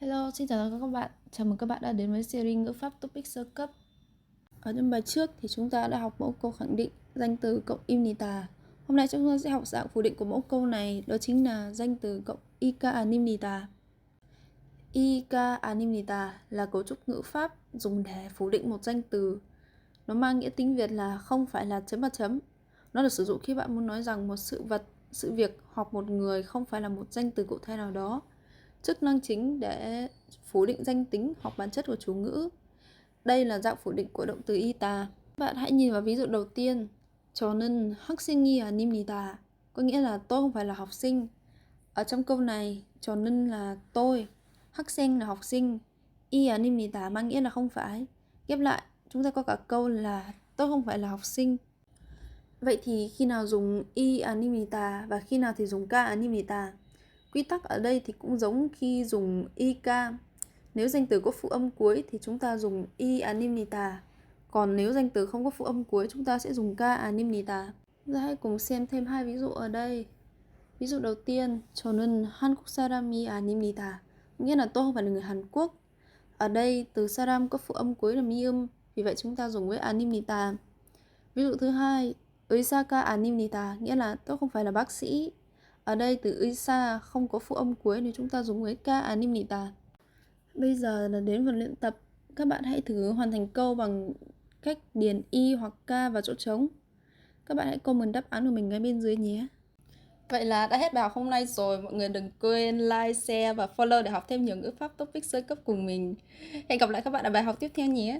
Hello, xin chào các bạn. Chào mừng các bạn đã đến với series ngữ pháp topic sơ cấp. Ở những bài trước thì chúng ta đã học mẫu câu khẳng định danh từ cộng im nita. Hôm nay chúng ta sẽ học dạng phủ định của mẫu câu này, đó chính là danh từ cộng ika animnita. Ika animnita là cấu trúc ngữ pháp dùng để phủ định một danh từ. Nó mang nghĩa tiếng Việt là không phải là chấm và chấm. Nó được sử dụng khi bạn muốn nói rằng một sự vật, sự việc hoặc một người không phải là một danh từ cụ thể nào đó. Chức năng chính để phủ định danh tính hoặc bản chất của chủ ngữ. Đây là dạng phủ định của động từ ita. Bạn hãy nhìn vào ví dụ đầu tiên. 저는 학생이 아닙니다. Có nghĩa là tôi không phải là học sinh. Ở trong câu này, 저는 là tôi, 학생 là học sinh, 이 아닙니다 mang nghĩa là không phải. Ghép lại, chúng ta có cả câu là tôi không phải là học sinh. Vậy thì khi nào dùng 이 아닙니다 và khi nào thì dùng 가 아닙니다? Quy tắc ở đây thì cũng giống khi dùng ika. Nếu danh từ có phụ âm cuối thì chúng ta dùng i animnita. Còn nếu danh từ không có phụ âm cuối chúng ta sẽ dùng ka animnita. Chúng ta hãy cùng xem thêm hai ví dụ ở đây. Ví dụ đầu tiên, 저는 한국 사람이 아닙니다. Nghĩa là tôi không phải là người Hàn Quốc. Ở đây từ saram có phụ âm cuối là mi âm, vì vậy chúng ta dùng với animnita. Ví dụ thứ hai, 의사가 아닙니다. Nghĩa là tôi không phải là bác sĩ. Ở đây từ 의사 không có phụ âm cuối nên chúng ta dùng với ka animnita. Bây giờ là đến phần luyện tập. Các bạn hãy thử hoàn thành câu bằng cách điền y hoặc k vào chỗ trống. Các bạn hãy comment đáp án của mình ngay bên dưới nhé. Vậy là đã hết bài học hôm nay rồi. Mọi người đừng quên like, share và follow để học thêm nhiều ngữ pháp topic sơ cấp cùng mình. Hẹn gặp lại các bạn ở bài học tiếp theo nhé.